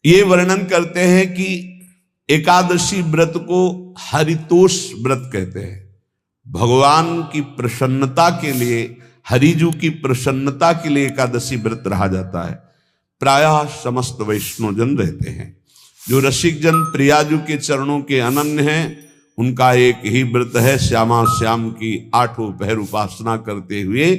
ये वर्णन करते हैं कि एकादशी व्रत को हरितोष व्रत कहते हैं। भगवान की प्रसन्नता के लिए, हरिजू की प्रसन्नता के लिए एकादशी व्रत रहा जाता है। प्रायः समस्त वैष्णवजन रहते हैं। जो रसिक जन प्रियाजू के चरणों के अनन्य हैं, उनका एक ही व्रत है, श्यामा श्याम की 8 पहर उपासना करते हुए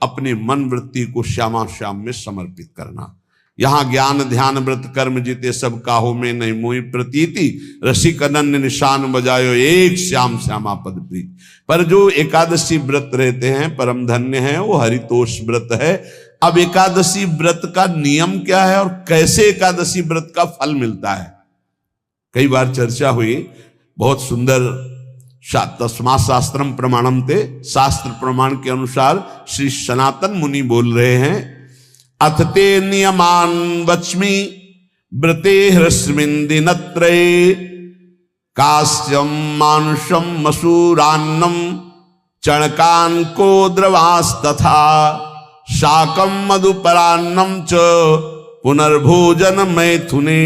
अपने मन वृत्ति को श्यामा श्याम में समर्पित करना। यहाँ ज्ञान ध्यान व्रत कर्म जीते सब काहो में नहीं मोहि प्रतीति, रसिक अनन्य निशान बजायो एक श्याम श्यामा पद प्रीति। पर जो एकादशी व्रत रहते हैं परम धन्य है, वो हरितोष व्रत है। अब एकादशी व्रत का नियम क्या है और कैसे एकादशी व्रत का फल मिलता है, कई बार चर्चा हुई। बहुत सुंदर तस्मा शास्त्रम प्रमाणम ते, शास्त्र प्रमाण के अनुसार श्री सनातन मुनि बोल रहे हैं, अथ ते नियमान वच्मि व्रते ह्रस्मिन् दिनत्रये, कास्यम मानुषम मसूरान्नम चणकान को द्रवास्तथा, शाकम मधुपरान्नम च पुनर्भोजन मैथुने,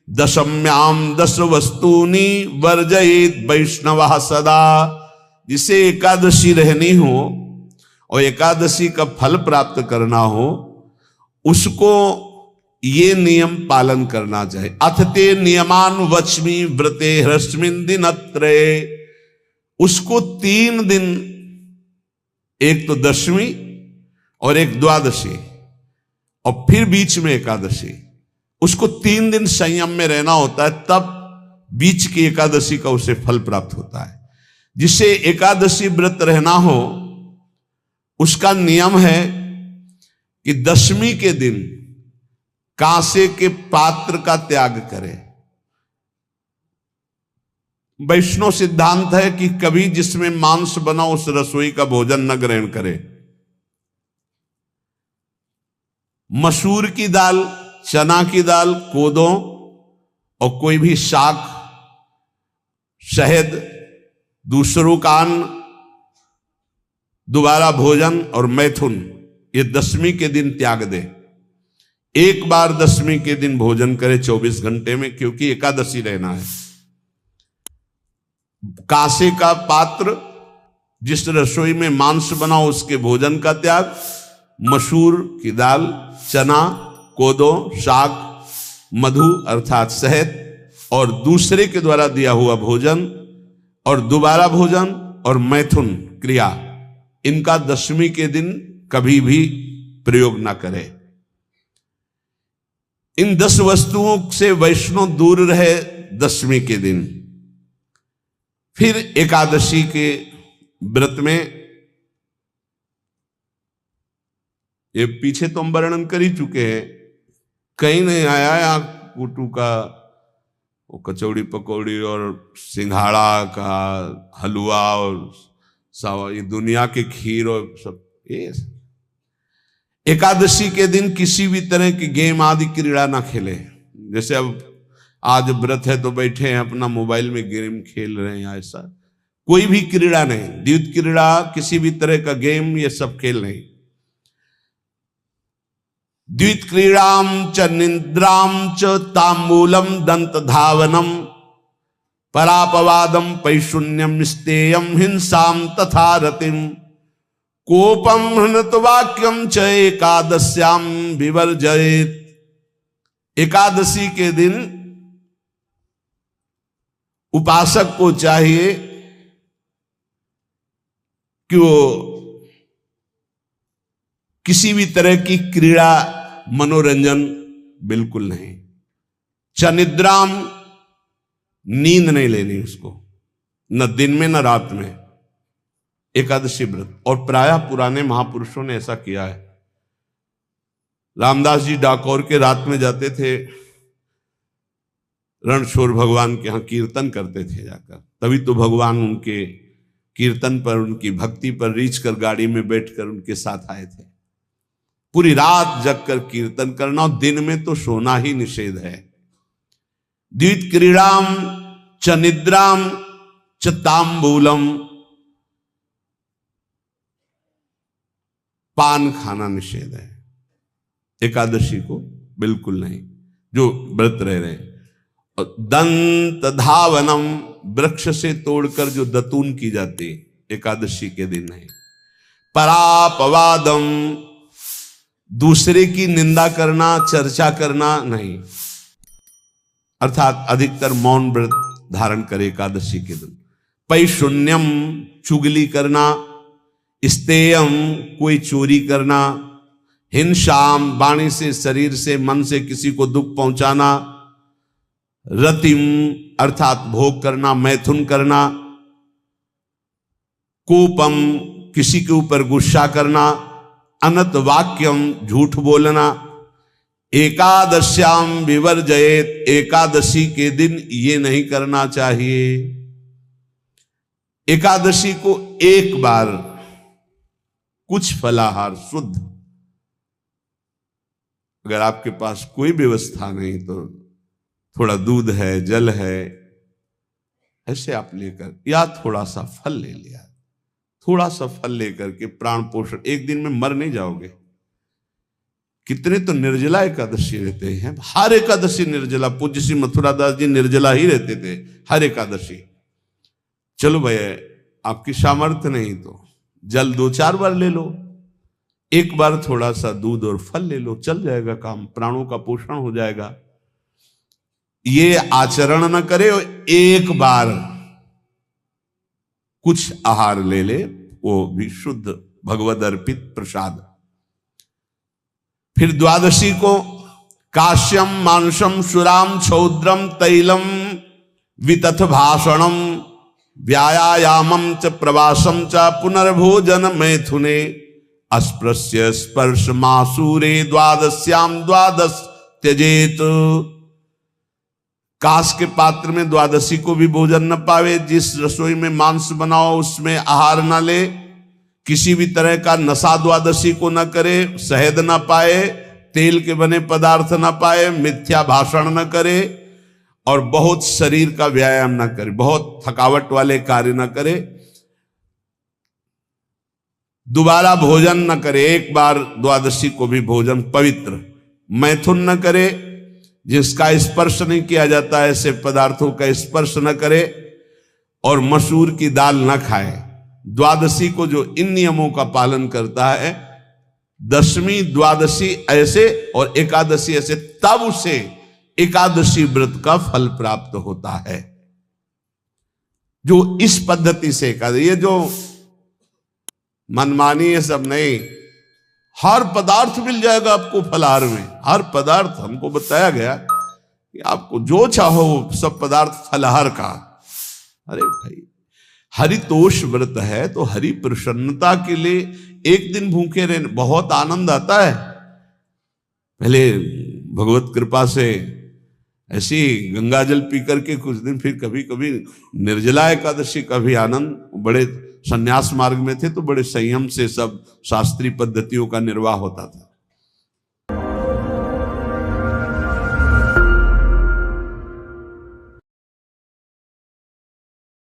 दशम्याम 10 वस्तूनि वर्जयेत वैष्णवः सदा। जिसे एकादशी रहनी हो और एकादशी का फल प्राप्त करना हो, उसको ये नियम पालन करना चाहिए। अथ ते नियमान वच्मि व्रते ह्रस्मिन् दिनत्रये, उसको 3 दिन, एक तो दशमी और एक द्वादशी और फिर बीच में एकादशी, उसको 3 दिन संयम में रहना होता है, तब बीच की एकादशी का उसे फल प्राप्त होता है। जिसे एकादशी व्रत रहना हो उसका नियम है कि दशमी के दिन कांसे के पात्र का त्याग करें। वैष्णव सिद्धांत है कि कभी जिसमें मांस बना उस रसोई का भोजन न ग्रहण करे। मसूर की दाल, चना की दाल, कोदों और कोई भी शाक, शहद, दूसरों का अन्न, दोबारा भोजन और मैथुन, ये दशमी के दिन त्याग दे। एक बार दशमी के दिन भोजन करे 24 घंटे में, क्योंकि एकादशी रहना है। कांसे का पात्र, जिस रसोई में मांस बना उसके भोजन का त्याग, मसूर की दाल, चना, कोदो, शाक, मधु अर्थात शहद और दूसरे के द्वारा दिया हुआ भोजन और दोबारा भोजन और मैथुन क्रिया, इनका दशमी के दिन कभी भी प्रयोग ना करें। इन 10 वस्तुओं से वैष्णव दूर रहे दशमी के दिन। फिर एकादशी के व्रत में, ये पीछे तो हम वर्णन कर ही चुके हैं, कहीं नहीं आया या कुटू का वो कचौड़ी पकौड़ी और सिंघाड़ा का हलवा और ये दुनिया के खीर और सब। ये एकादशी के दिन किसी भी तरह की गेम आदि क्रीड़ा ना खेले। जैसे अब आज व्रत है तो बैठे हैं अपना मोबाइल में गेम खेल रहे हैं, ऐसा कोई भी क्रीड़ा नहीं। द्वैत क्रीड़ा, किसी भी तरह का गेम, ये सब खेल नहीं। द्वैत क्रीड़ाम च निद्राम च तांबूलम दंत धावनम, परापवादम पैशून्यम स्तेयम हिंसाम तथा रतिम, कोपम हृत वाक्यम च एकादश्याम विवर्जयेत। एकादशी के दिन उपासक को चाहिए कि वो किसी भी तरह की क्रीड़ा, मनोरंजन बिल्कुल नहीं। चनिद्राम, नींद नहीं लेनी उसको, न दिन में न रात में, एकादशी व्रत। और प्रायः पुराने महापुरुषों ने ऐसा किया है। रामदास जी डाकोर के रात में जाते थे, रणछोड़ भगवान के यहाँ कीर्तन करते थे जाकर, तभी तो भगवान उनके कीर्तन पर, उनकी भक्ति पर रीछ कर गाड़ी में बैठकर उनके साथ आए थे। पूरी रात जगकर कीर्तन करना, और दिन में तो सोना ही निषेध है। द्वैत क्रीड़ाम च निद्राम च तांबूलम, पान खाना निषेध है एकादशी को, बिल्कुल नहीं। जो व्रत रह रहे हैं। और दंत धावनम, वृक्ष से तोड़कर जो दतून की जाती एकादशी के दिन है। परापवादम, दूसरे की निंदा करना, चर्चा करना नहीं, अर्थात अधिकतर मौन व्रत धारण करे एकादशी के दिन। पैशून्यम, चुगली करना। स्तेयम, कोई चोरी करना। हिंसाम, वाणी से, शरीर से, मन से किसी को दुख पहुंचाना। रतिम, अर्थात भोग करना, मैथुन करना। कोपम, किसी के ऊपर गुस्सा करना। अनत वाक्यम, झूठ बोलना। एकादश्याम विवर्जयेत, एकादशी के दिन ये नहीं करना चाहिए। एकादशी को एक बार कुछ फलाहार शुद्ध, अगर आपके पास कोई व्यवस्था नहीं तो थोड़ा दूध है, जल है, ऐसे आप लेकर, या थोड़ा सा फल ले लिया, थोड़ा सा फल लेकर के प्राण पोषण, एक दिन में मर नहीं जाओगे। कितने तो निर्जला एकादशी रहते हैं, हर एकादशी निर्जला। पूज्य श्री मथुरा दास जी निर्जला ही रहते थे हर एकादशी। चलो भैया, आपकी सामर्थ्य नहीं तो जल 2-4 बार ले लो, एक बार थोड़ा सा दूध और फल ले लो, चल जाएगा काम, प्राणों का पोषण हो जाएगा। ये आचरण न करे और एक बार कुछ आहार ले ले, वो भी शुद्ध भगवद अर्पित प्रसाद। फिर द्वादशी को काश्यम, मांसम, सुराम, छौद्रम, तैलम, वितथ भाषणम, व्यायामम च प्रवासम च पुनर्भोजन मैथुने, अस्पृश्य स्पर्श मासूरे द्वादश्याम द्वादश त्यजेत। काश के पात्र में द्वादशी को भी भोजन न पावे, जिस रसोई में मांस बनाओ उसमें आहार न ले, किसी भी तरह का नशा द्वादशी को न करे, शहद न पाए, तेल के बने पदार्थ न पाए, मिथ्या भाषण न करे, और बहुत शरीर का व्यायाम न करे, बहुत थकावट वाले कार्य न करे, दोबारा भोजन न करे, एक बार द्वादशी को भी भोजन पवित्र। मैथुन न करे, जिसका स्पर्श नहीं किया जाता ऐसे पदार्थों का स्पर्श न करे, और मसूर की दाल न खाए। द्वादशी को जो इन नियमों का पालन करता है, दशमी द्वादशी ऐसे और एकादशी ऐसे, तब उसे एकादशी व्रत का फल प्राप्त होता है। जो इस पद्धति से एकादशी, ये जो मनमानी है सब नहीं, हर पदार्थ मिल जाएगा आपको फलाहार में, हर पदार्थ। हमको बताया गया कि आपको जो चाहो सब पदार्थ फलाहार का। अरे भाई, हरितोष व्रत है तो हरि प्रसन्नता के लिए एक दिन भूखे रहने बहुत आनंद आता है। पहले भगवत कृपा से ऐसी गंगा जल पी करके कुछ दिन, फिर कभी कभी निर्जला एकादशी का भी आनंद। बड़े संन्यास मार्ग में थे तो बड़े संयम से सब शास्त्रीय पद्धतियों का निर्वाह होता था।